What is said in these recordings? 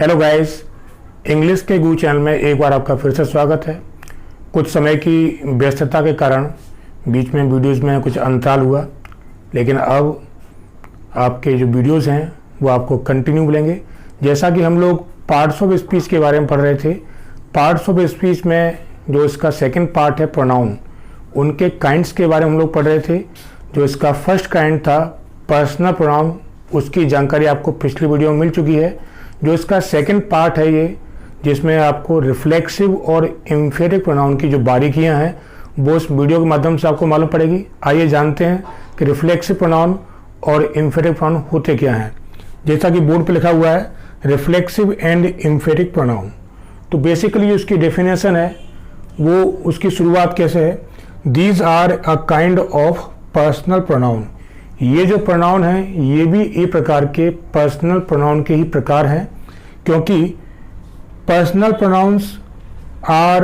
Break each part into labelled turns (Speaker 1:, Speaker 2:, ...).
Speaker 1: Hello guys, English के गू channel में एक बार आपका फिर से स्वागत है। कुछ समय की व्यस्तता के कारण बीच में वीडियोस में कुछ अंतराल हुआ, लेकिन अब आपके जो वीडियोस हैं वो आपको कंटिन्यू मिलेंगे। जैसा कि हम लोग पार्ट्स ऑफ स्पीच के बारे में पढ़ रहे थे। पार्ट्स ऑफ स्पीच में जो इसका सेकंड पार्ट है प्रोनाउन, उनके काइंड्स के बारे में हम लोग पढ़ रहे थे। जो इसका फर्स्ट काइंड था पर्सनल प्रोनाउन, उसकी जानकारी आपको पिछली वीडियो में मिल चुकी है। जो इसका सेकंड पार्ट है ये, जिसमें आपको रिफ्लेक्सिव और एम्फेटिक प्रोनाउन की जो बारीकियां हैं वो इस वीडियो के माध्यम से आपको मालूम पड़ेगी। आइए जानते हैं कि रिफ्लेक्सिव प्रोनाउन और एम्फेटिक प्रोनाउन होते क्या हैं। जैसा कि बोर्ड पे लिखा हुआ है रिफ्लेक्सिव एंड एम्फेटिक प्रोनाउन, तो बेसिकली उसकी डेफिनेशन है वो, उसकी शुरुआत कैसे है। These are a kind of personal pronoun. ये जो प्रोनाउन है ये भी एक प्रकार के पर्सनल प्रोनाउन के ही प्रकार हैं, क्योंकि पर्सनल प्रोनाउंस आर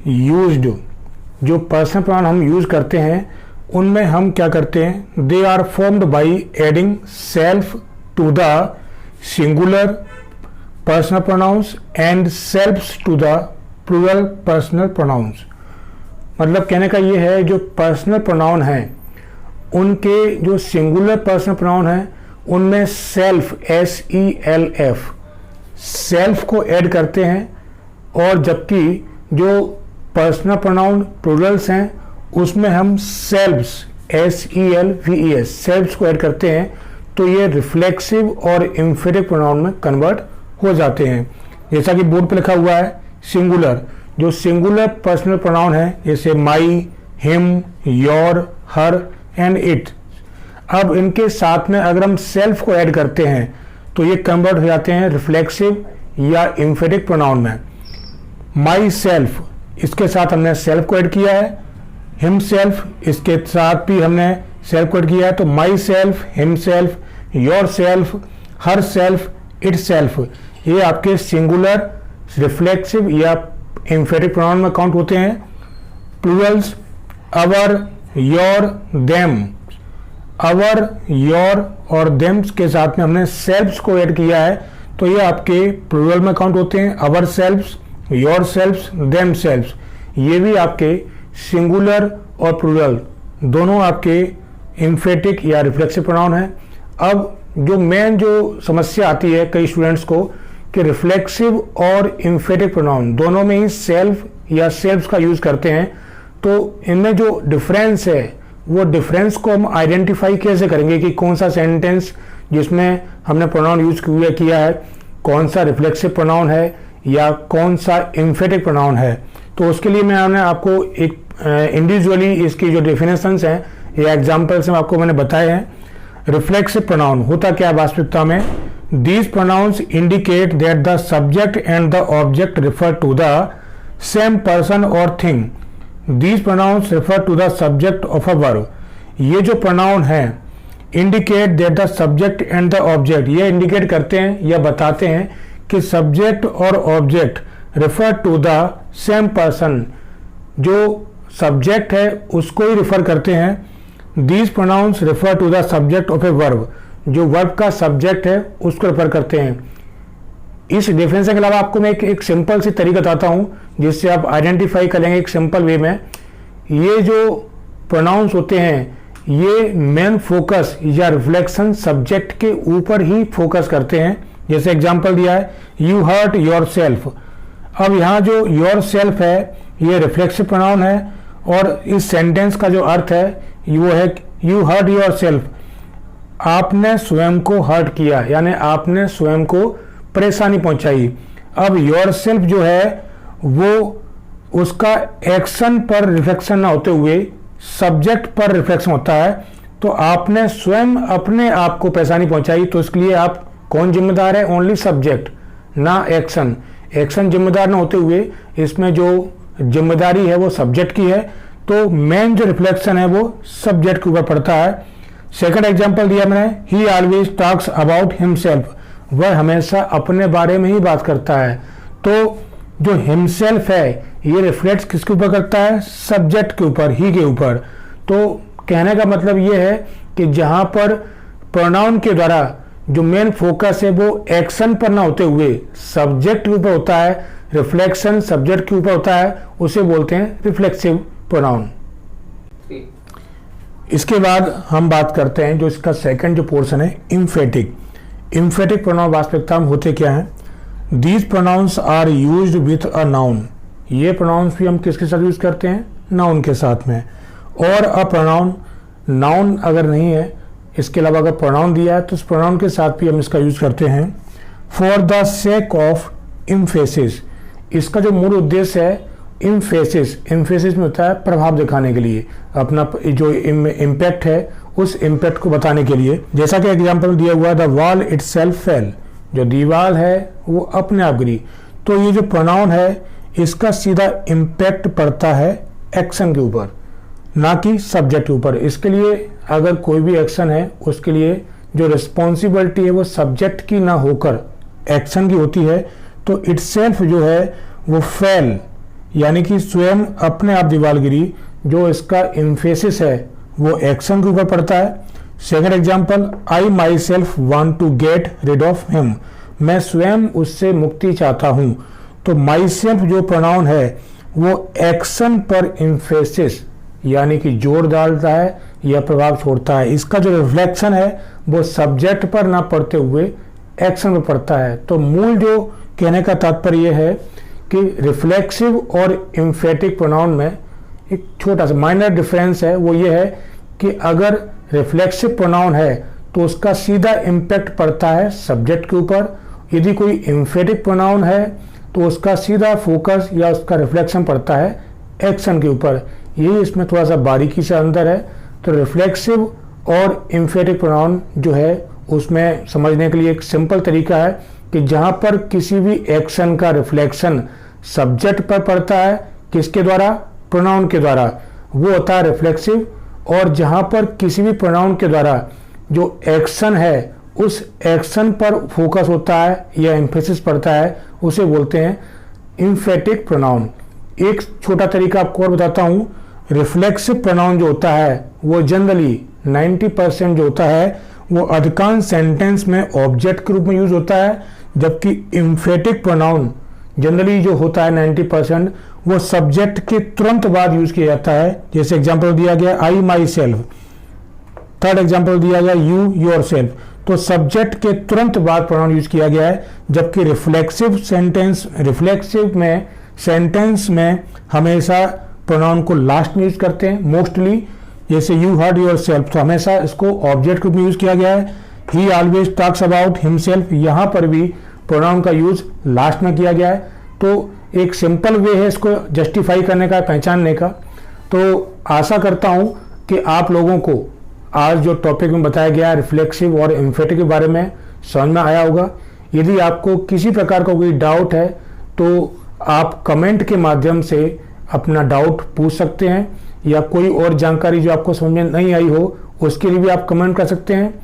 Speaker 1: यूज्ड, जो पर्सनल प्रोनाउन हम यूज करते हैं उनमें हम क्या करते हैं, they are formed by adding self to the singular personal pronouns and selfs to the plural personal pronouns. मतलब कहने का ये है जो पर्सनल प्रोनाउन है उनके जो सिंगुलर पर्सनल प्रोनाउन है उनमें सेल्फ SELF सेल्फ को ऐड करते हैं, और जबकि जो पर्सनल प्रोनाउन प्लूरल्स हैं उसमें हम सेल्फ्स SELVES सेल्फ्स को ऐड करते हैं, तो ये रिफ्लेक्सिव और एम्फेटिक प्रोनाउन में कन्वर्ट हो जाते हैं। जैसा कि बोर्ड पे लिखा हुआ है सिंगुलर, जो सिंगुलर पर्सनल प्रोनाउन है जैसे my, him, your, her and it. अब इनके साथ में अगर हम सेल्फ को ऐड करते हैं तो ये कन्वर्ट हो जाते हैं रिफ्लेक्सिव या एम्फेटिक प्रोनाउन में। माई सेल्फ, इसके साथ हमने सेल्फ को ऐड किया है। हिम सेल्फ, इसके साथ भी हमने सेल्फ को ऐड किया है, तो my self, him self, your self, her self, it self, ये आपके सिंगुलर रिफ्लेक्सिव या एम्फेटिक प्रोनाउन में काउंट होते हैं। Plurals our, your, them, our, your और देम्स के साथ में हमने सेल्फ्स को ऐड किया है, तो ये आपके प्लूरल में काउंट होते हैं। अवर सेल्फ्स, योर सेल्फ्स, देम सेल्फ्स, ये भी आपके सिंगुलर और प्लूरल दोनों आपके एम्फेटिक या रिफ्लेक्सिव प्रोनाउन है। अब जो मेन जो समस्या आती है कई स्टूडेंट्स को कि रिफ्लेक्सिव और एम्फेटिक प्रोनाउन दोनों में ही सेल्फ या सेल्फ्स का यूज करते हैं, तो इनमें जो डिफरेंस है वो डिफरेंस को हम आइडेंटिफाई कैसे करेंगे कि कौन सा सेंटेंस जिसमें हमने प्रोनाउन यूज किया है कौन सा रिफ्लेक्सिव प्रोनाउन है या कौन सा एम्फेटिक प्रोनाउन है। तो उसके लिए मैंने आपको एक इंडिविजुअली इसकी जो डेफिनेशंस हैं या एग्जांपल्स में आपको मैंने बताए हैं। रिफ्लेक्सिव प्रोनाउन होता क्या वास्तविकता में, these pronouns indicate that the subject and the object refer to the same person और thing. These pronouns refer to the subject of a verb. ये जो pronoun है indicate that the subject and the object, ये indicate करते हैं या बताते हैं कि subject और object refer to the same person, जो subject है उसको ही refer करते हैं। These pronouns refer to the subject of a verb, जो verb का subject है उसको refer करते हैं। इस डिफरेंस के अलावा आपको मैं एक सिंपल सी तरीका बताता हूं जिससे आप आइडेंटिफाई करेंगे एक सिंपल वे में। ये जो प्रोनाउंस होते हैं ये मेन फोकस या रिफ्लेक्शन सब्जेक्ट के ऊपर ही फोकस करते हैं। जैसे एग्जांपल दिया है यू हर्ट योर सेल्फ। अब यहाँ जो योर सेल्फ है ये रिफ्लेक्सिव प्रोनाउन है, और इस सेंटेंस का जो अर्थ है वो है यू हर्ट योर सेल्फ, आपने स्वयं को हर्ट किया, यानी आपने स्वयं को परेशानी पहुंचाई। अब योर सेल्फ जो है वो उसका एक्शन पर रिफ्लेक्शन ना होते हुए सब्जेक्ट पर रिफ्लेक्शन होता है, तो आपने स्वयं अपने आप को परेशानी पहुंचाई, तो इसके लिए आप कौन जिम्मेदार है, ओनली सब्जेक्ट ना एक्शन। एक्शन जिम्मेदार ना होते हुए इसमें जो जिम्मेदारी है वो सब्जेक्ट की है, तो मेन जो रिफ्लेक्शन है वो सब्जेक्ट के ऊपर पड़ता है। सेकंड एग्जांपल दिया मैंने, ही ऑलवेज टॉक्स अबाउट हिमसेल्फ, वह हमेशा अपने बारे में ही बात करता है। तो जो हिमसेल्फ है ये रिफ्लेक्ट किसके ऊपर करता है, सब्जेक्ट के ऊपर, ही के ऊपर। तो कहने का मतलब ये है कि जहां पर प्रोनाउन के द्वारा जो मेन फोकस है वो एक्शन पर ना होते हुए सब्जेक्ट के ऊपर होता है, रिफ्लेक्शन सब्जेक्ट के ऊपर होता है, उसे बोलते हैं रिफ्लेक्सिव प्रोनाउन। इसके बाद हम बात करते हैं जो इसका सेकंड जो पोर्शन है, इम्फेटिक। इम्फेटिक प्रोनाउन वास्तविकता में होते क्या हैं? These pronouns are used with a noun. ये प्रोनाउंस भी हम किसके साथ यूज करते हैं? नाउन के साथ में। और अ प्रोनाउन, नाउन अगर नहीं है, इसके अलावा अगर प्रोनाउन दिया है तो उस प्रोनाउन के साथ भी हम इसका यूज करते हैं। For the sake of emphasis. इसका जो मूल उद्देश्य है इम्फेसिस, इम्फेसिस में होता है प्रभाव दिखाने के लिए, अपना जो इम्पैक्ट है उस इम्पैक्ट को बताने के लिए। जैसा कि एग्जाम्पल दिया हुआ है, द वॉल इटसेल्फ फेल। जो दीवार है वो अपने आप गिरी। तो ये जो प्रोनाउन है इसका सीधा इम्पैक्ट पड़ता है एक्शन के ऊपर, ना कि सब्जेक्ट के ऊपर। इसके लिए अगर कोई भी एक्शन है उसके लिए जो रिस्पॉन्सिबिलिटी है वो सब्जेक्ट की ना होकर एक्शन की होती है। तो इटसेल्फ जो है वो फेल, यानी कि स्वयं अपने आप दीवार गिरी। जो इसका इम्फेसिस है वो एक्शन के ऊपर पड़ता है। Second example, I myself want to get rid of him. मैं स्वयं उससे मुक्ति चाहता हूं। तो माई सेल्फ जो प्रोनाउन है वो एक्शन पर इम्फेसिस यानी कि जोर डालता है या प्रभाव छोड़ता है। इसका जो रिफ्लेक्शन है वो सब्जेक्ट पर ना पड़ते हुए एक्शन पर पड़ता है। तो मूल जो कहने का तात्पर्य है कि रिफ्लेक्सिव और इम्फेटिक प्रोनाउन में एक छोटा सा माइनर डिफरेंस है। वो ये है कि अगर रिफ्लेक्सिव प्रोनाउन है तो उसका सीधा इम्पैक्ट पड़ता है सब्जेक्ट के ऊपर। यदि कोई इम्फेटिक प्रोनाउन है तो उसका सीधा फोकस या उसका रिफ्लेक्शन पड़ता है एक्शन के ऊपर। यही इसमें थोड़ा सा बारीकी से अंदर है। तो रिफ्लेक्सिव और इम्फेटिक प्रोनाउन जो है उसमें समझने के लिए एक सिंपल तरीका है कि जहां पर किसी भी एक्शन का रिफ्लेक्शन सब्जेक्ट पर पड़ता है, किसके द्वारा? प्रोनाउन के द्वारा, वो होता है रिफ्लेक्सिव। और जहां पर किसी भी प्रोनाउन के द्वारा जो एक्शन है उस एक्शन पर फोकस होता है या एम्फेसिस पड़ता है, उसे बोलते हैं इम्फेटिक प्रोनाउन। एक छोटा तरीका आपको और बताता हूं। रिफ्लेक्सिव प्रोनाउन जो होता है वो जनरली 90% जो होता है वो अधिकांश सेंटेंस में ऑब्जेक्ट के रूप में यूज होता है, जबकि इम्फेटिक प्रोनाउन जनरली जो होता है 90% वो सब्जेक्ट के तुरंत बाद यूज किया जाता है। जैसे एग्जांपल दिया गया आई माई सेल्फ। थर्ड एग्जांपल दिया गया यू योर सेल्फ। तो सब्जेक्ट के तुरंत बाद प्रोनाउन यूज किया गया है, जबकि रिफ्लेक्सिव में सेंटेंस में हमेशा प्रोनाउन को लास्ट में यूज करते हैं मोस्टली। जैसे यू हर्ड योर सेल्फ, तो हमेशा इसको ऑब्जेक्ट के रूप में यूज किया गया है। ही ऑलवेज टॉक्स अबाउट हिमसेल्फ, यहाँ पर भी प्रोनाउन का यूज लास्ट में किया गया है। तो एक सिंपल वे है इसको जस्टिफाई करने का, पहचानने का। तो आशा करता हूं कि आप लोगों को आज जो टॉपिक में बताया गया रिफ्लेक्सिव और इम्फेटिक के बारे में समझ में आया होगा। यदि आपको किसी प्रकार का कोई डाउट है तो आप कमेंट के माध्यम से अपना डाउट पूछ सकते हैं, या कोई और जानकारी जो आपको समझ में नहीं आई हो उसके लिए भी आप कमेंट कर सकते हैं।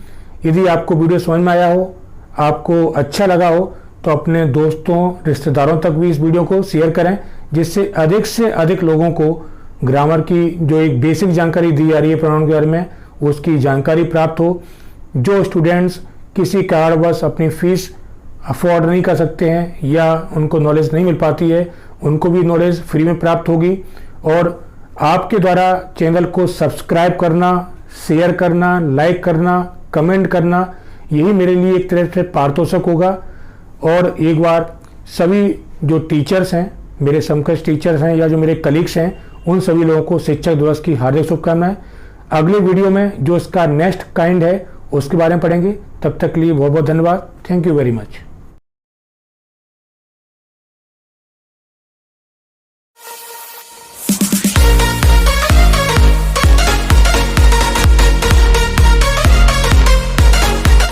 Speaker 1: यदि आपको वीडियो समझ में आया हो, आपको अच्छा लगा हो, तो अपने दोस्तों रिश्तेदारों तक भी इस वीडियो को शेयर करें, जिससे से अधिक लोगों को ग्रामर की जो एक बेसिक जानकारी दी जा रही है प्रोनाउन के बारे में उसकी जानकारी प्राप्त हो। जो स्टूडेंट्स किसी कारणवश अपनी फीस अफोर्ड नहीं कर सकते हैं या उनको नॉलेज नहीं मिल पाती है, उनको भी नॉलेज फ्री में प्राप्त होगी। और आपके द्वारा चैनल को सब्सक्राइब करना, शेयर करना, लाइक करना, कमेंट करना, यही मेरे लिए एक तरह से पारितोषिक होगा। और एक बार सभी जो टीचर्स हैं, मेरे समकक्ष टीचर्स हैं या जो मेरे कलीग्स हैं, उन सभी लोगों को शिक्षक दिवस की हार्दिक शुभकामनाएं। अगले वीडियो में जो इसका नेक्स्ट काइंड है उसके बारे में पढ़ेंगे। तब तक के लिए बहुत बहुत धन्यवाद। Thank you very much.